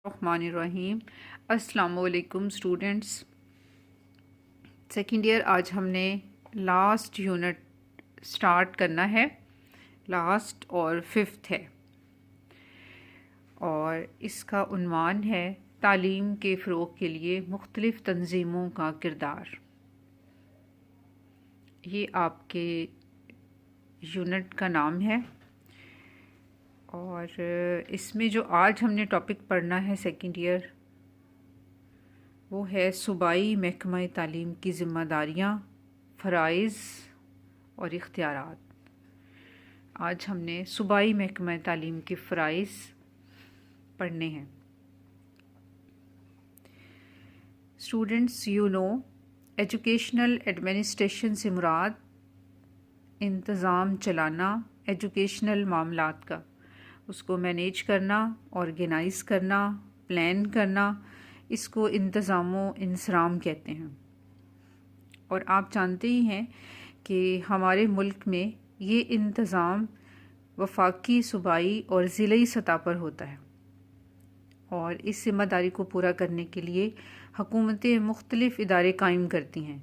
الرحمن الرحیم۔ السلام علیکم اسٹوڈنٹس۔ سیکنڈ ایئر آج ہم نے لاسٹ یونٹ سٹارٹ کرنا ہے، لاسٹ اور ففتھ ہے، اور اس کا عنوان ہے تعلیم کے فروغ کے لیے مختلف تنظیموں کا کردار۔ یہ آپ کے یونٹ کا نام ہے، اور اس میں جو آج ہم نے ٹاپک پڑھنا ہے سیکنڈ ایئر، وہ ہے صوبائی محکمہ تعلیم کی ذمہ داریاں، فرائض اور اختیارات۔ آج ہم نے صوبائی محکمہ تعلیم کے فرائض پڑھنے ہیں۔ اسٹوڈنٹس، ایجوکیشنل ایڈمنسٹریشن سے مراد انتظام چلانا، ایجوکیشنل معاملات کا، اس کو مینیج کرنا، آرگنائز کرنا، پلان کرنا، اس کو انتظام و انصرام کہتے ہیں۔ اور آپ جانتے ہی ہیں کہ ہمارے ملک میں یہ انتظام وفاقی، صوبائی اور ضلعی سطح پر ہوتا ہے، اور اس ذمہ داری کو پورا کرنے کے لیے حکومتیں مختلف ادارے قائم کرتی ہیں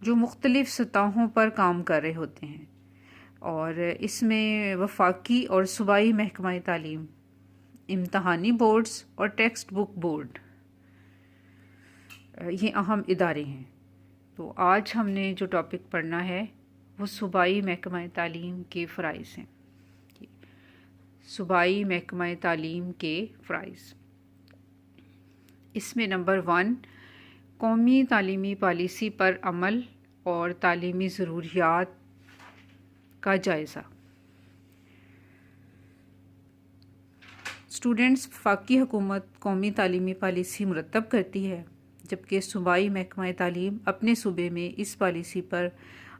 جو مختلف سطحوں پر کام کر رہے ہوتے ہیں، اور اس میں وفاقی اور صوبائی محکمہ تعلیم، امتحانی بورڈز اور ٹیکسٹ بک بورڈ، یہ اہم ادارے ہیں۔ تو آج ہم نے جو ٹاپک پڑھنا ہے وہ صوبائی محکمہ تعلیم کے فرائض ہیں۔ صوبائی محکمہ تعلیم کے فرائض، اس میں نمبر 1، قومی تعلیمی پالیسی پر عمل اور تعلیمی ضروریات کا جائزہ۔ اسٹوڈنٹس، وفاقی حکومت قومی تعلیمی پالیسی مرتب کرتی ہے، جبکہ صوبائی محکمہ تعلیم اپنے صوبے میں اس پالیسی پر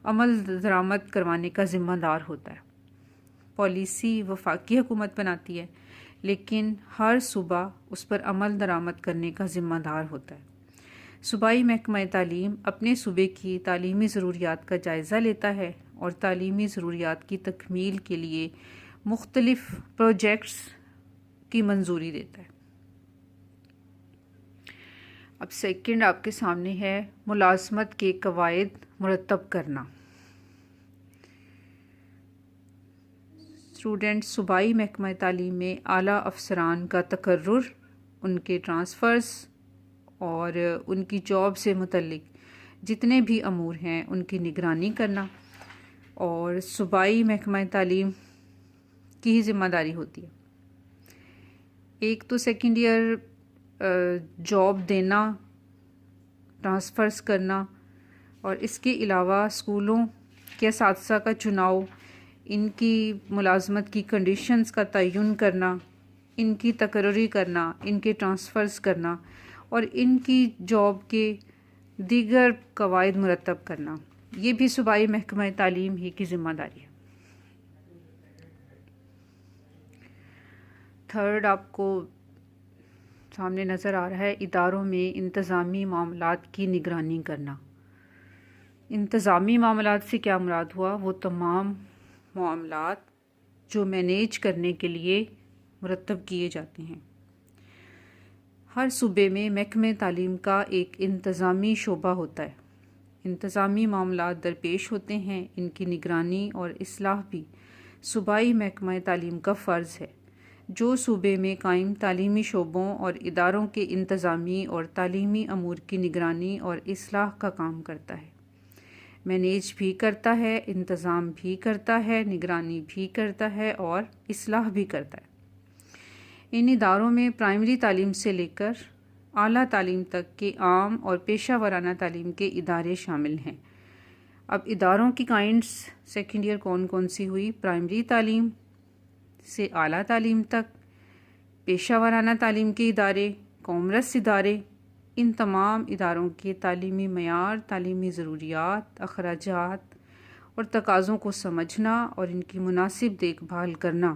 عمل درآمد کروانے کا ذمہ دار ہوتا ہے۔ پالیسی وفاقی حکومت بناتی ہے، لیکن ہر صوبہ اس پر عمل درآمد کرنے کا ذمہ دار ہوتا ہے۔ صوبائی محکمہ تعلیم اپنے صوبے کی تعلیمی ضروریات کا جائزہ لیتا ہے اور تعلیمی ضروریات کی تکمیل کے لیے مختلف پروجیکٹس کی منظوری دیتا ہے۔ اب سیکنڈ آپ کے سامنے ہے ملازمت کے قواعد مرتب کرنا۔ اسٹوڈنٹ، صوبائی محکمہ تعلیم میں اعلیٰ افسران کا تقرر، ان کے ٹرانسفرز اور ان کی جاب سے متعلق جتنے بھی امور ہیں ان کی نگرانی کرنا، اور صوبائی محکمہ تعلیم کی ہی ذمہ داری ہوتی ہے۔ ایک تو سیکنڈ ایئر جاب دینا، ٹرانسفرز کرنا، اور اس کے علاوہ اسکولوں کے اساتذہ کا چناؤ، ان کی ملازمت کی کنڈیشنز کا تعین کرنا، ان کی تقرری کرنا، ان کے ٹرانسفرز کرنا، اور ان کی جاب کے دیگر قواعد مرتب کرنا، یہ بھی صوبائی محکمہ تعلیم ہی کی ذمہ داری ہے۔ تھرڈ آپ کو سامنے نظر آ رہا ہے، اداروں میں انتظامی معاملات کی نگرانی کرنا۔ انتظامی معاملات سے کیا مراد ہوا؟ وہ تمام معاملات جو مینیج کرنے کے لیے مرتب کیے جاتے ہیں۔ ہر صوبے میں محکمہ تعلیم کا ایک انتظامی شعبہ ہوتا ہے۔ انتظامی معاملات درپیش ہوتے ہیں، ان کی نگرانی اور اصلاح بھی صوبائی محکمہ تعلیم کا فرض ہے، جو صوبے میں قائم تعلیمی شعبوں اور اداروں کے انتظامی اور تعلیمی امور کی نگرانی اور اصلاح کا کام کرتا ہے، مینیج بھی کرتا ہے، انتظام بھی کرتا ہے، نگرانی بھی کرتا ہے اور اصلاح بھی کرتا ہے۔ ان اداروں میں پرائمری تعلیم سے لے کر اعلیٰ تعلیم تک کے عام اور پیشہ ورانہ تعلیم کے ادارے شامل ہیں۔ اب اداروں کی کائنڈس سیکنڈ ایئر کون کون سی ہوئی؟ پرائمری تعلیم سے اعلیٰ تعلیم تک، پیشہ ورانہ تعلیم کے ادارے، کامرس ادارے۔ ان تمام اداروں کے تعلیمی معیار، تعلیمی ضروریات، اخراجات اور تقاضوں کو سمجھنا اور ان کی مناسب دیکھ بھال کرنا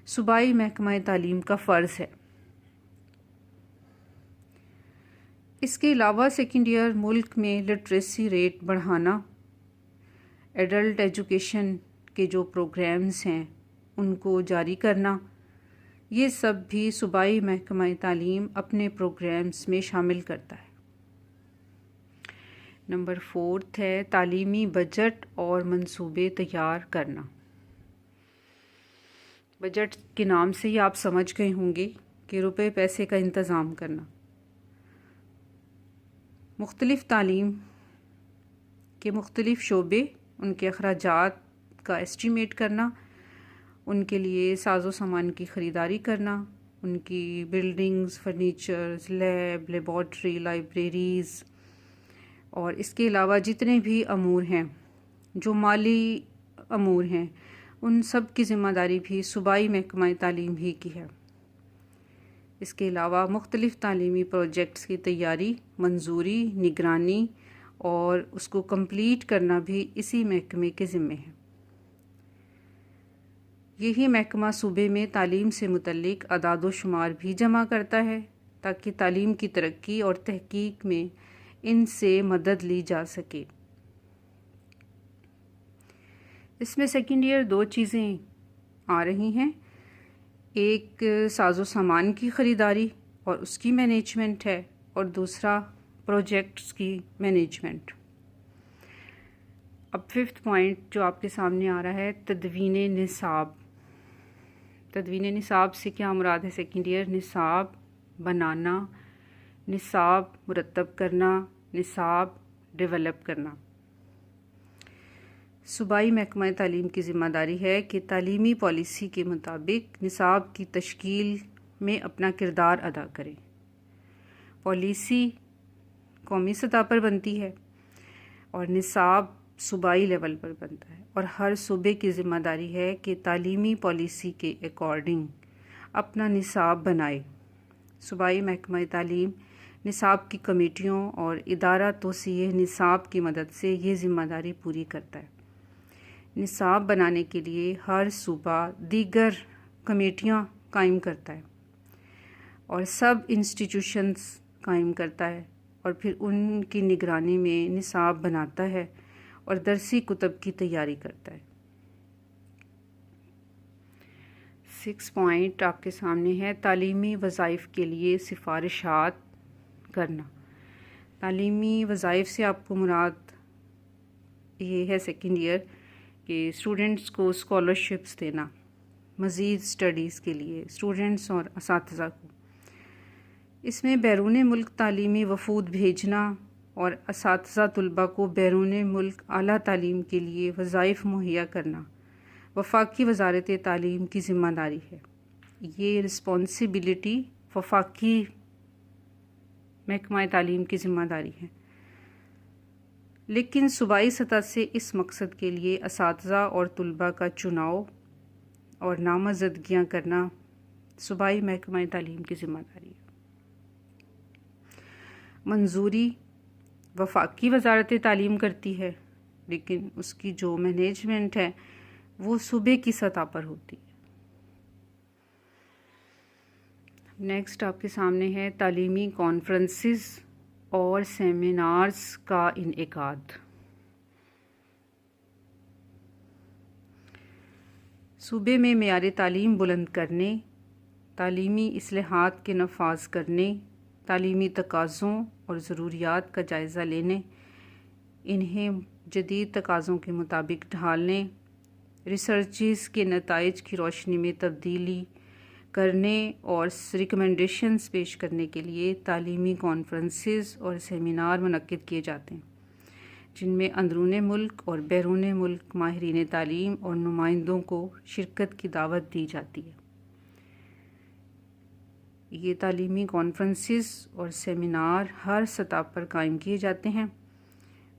صوبائی محکمہ تعلیم کا فرض ہے۔ اس کے علاوہ سیکنڈ ایئر ملک میں لٹریسی ریٹ بڑھانا، ایڈلٹ ایجوکیشن کے جو پروگرامز ہیں ان کو جاری کرنا، یہ سب بھی صوبائی محکمہ تعلیم اپنے پروگرامز میں شامل کرتا ہے۔ نمبر 4 ہے تعلیمی بجٹ اور منصوبے تیار کرنا۔ بجٹ کے نام سے ہی آپ سمجھ گئے ہوں گے کہ روپے پیسے کا انتظام کرنا، مختلف تعلیم کے مختلف شعبے، ان کے اخراجات کا ایسٹیمیٹ کرنا، ان کے لیے ساز و سامان کی خریداری کرنا، ان کی بلڈنگز، فرنیچرز، لیب، لیبارٹری، لائبریریز اور اس کے علاوہ جتنے بھی امور ہیں جو مالی امور ہیں ان سب کی ذمہ داری بھی صوبائی محکمہ تعلیم ہی کی ہے۔ اس کے علاوہ مختلف تعلیمی پروجیکٹس کی تیاری، منظوری، نگرانی اور اس کو کمپلیٹ کرنا بھی اسی محکمے کے ذمے ہے۔ یہی محکمہ صوبے میں تعلیم سے متعلق اعداد و شمار بھی جمع کرتا ہے تاکہ تعلیم کی ترقی اور تحقیق میں ان سے مدد لی جا سکے۔ اس میں سیکنڈ ایئر 2 چیزیں آ رہی ہیں، ایک ساز و سامان کی خریداری اور اس کی مینجمنٹ ہے، اور دوسرا پروجیکٹس کی مینجمنٹ۔ اب 5th پوائنٹ جو آپ کے سامنے آ رہا ہے، تدوین نصاب۔ تدوین نصاب سے کیا مراد ہے؟ سیکنڈ ایئر نصاب بنانا، نصاب مرتب کرنا، نصاب ڈیولپ کرنا۔ صوبائی محکمہ تعلیم کی ذمہ داری ہے کہ تعلیمی پالیسی کے مطابق نصاب کی تشکیل میں اپنا کردار ادا کرے۔ پالیسی قومی سطح پر بنتی ہے اور نصاب صوبائی لیول پر بنتا ہے، اور ہر صوبے کی ذمہ داری ہے کہ تعلیمی پالیسی کے اکارڈنگ اپنا نصاب بنائے۔ صوبائی محکمہ تعلیم نصاب کی کمیٹیوں اور ادارہ توسیع نصاب کی مدد سے یہ ذمہ داری پوری کرتا ہے۔ نصاب بنانے کے لیے ہر صوبہ دیگر کمیٹیاں قائم کرتا ہے اور سب انسٹیٹیوشنز قائم کرتا ہے، اور پھر ان کی نگرانی میں نصاب بناتا ہے اور درسی کتب کی تیاری کرتا ہے۔ 6 پوائنٹ آپ کے سامنے ہے، تعلیمی وظائف کے لیے سفارشات کرنا۔ تعلیمی وظائف سے آپ کو مراد یہ ہے سیکنڈ ایئر کہ اسٹوڈنٹس کو اسکالرشپس دینا مزید اسٹڈیز کے لیے، اسٹوڈنٹس اور اساتذہ کو۔ اس میں بیرون ملک تعلیمی وفود بھیجنا اور اساتذہ طلباء کو بیرون ملک اعلیٰ تعلیم کے لیے وظائف مہیا کرنا وفاقی وزارت تعلیم کی ذمہ داری ہے۔ یہ رسپانسبلٹی وفاقی محکمہ تعلیم کی ذمہ داری ہے، لیکن صوبائی سطح سے اس مقصد کے لیے اساتذہ اور طلباء کا چناؤ اور نامزدگیاں کرنا صوبائی محکمہ تعلیم کی ذمہ داری ہے۔ منظوری وفاقی وزارت تعلیم کرتی ہے، لیکن اس کی جو مینجمنٹ ہے وہ صوبے کی سطح پر ہوتی ہے۔ نیکسٹ آپ کے سامنے ہے تعلیمی کانفرنسز اور سیمینارز کا انعقاد۔ صوبے میں معیار تعلیم بلند کرنے، تعلیمی اصلاحات کے نفاذ کرنے، تعلیمی تقاضوں اور ضروریات کا جائزہ لینے، انہیں جدید تقاضوں کے مطابق ڈھالنے، ریسرچز کے نتائج کی روشنی میں تبدیلی کرنے اور ریکمنڈیشنز پیش کرنے کے لیے تعلیمی کانفرنسز اور سیمینار منعقد کیے جاتے ہیں، جن میں اندرون ملک اور بیرون ملک ماہرین تعلیم اور نمائندوں کو شرکت کی دعوت دی جاتی ہے۔ یہ تعلیمی کانفرنسز اور سیمینار ہر سطح پر قائم کیے جاتے ہیں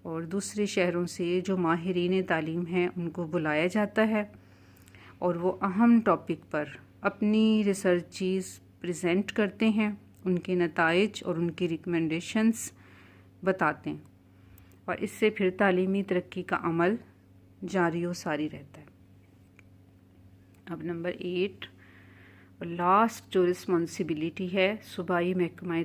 اور دوسرے شہروں سے جو ماہرین تعلیم ہیں ان کو بلایا جاتا ہے، اور وہ اہم ٹاپک پر اپنی ریسرچز پریزنٹ کرتے ہیں، ان کے نتائج اور ان کی ریکمنڈیشنز بتاتے ہیں، اور اس سے پھر تعلیمی ترقی کا عمل جاری و ساری رہتا ہے۔ اب نمبر 8 اور لاسٹ جو رسپانسبلٹی ہے صوبائی محکمہ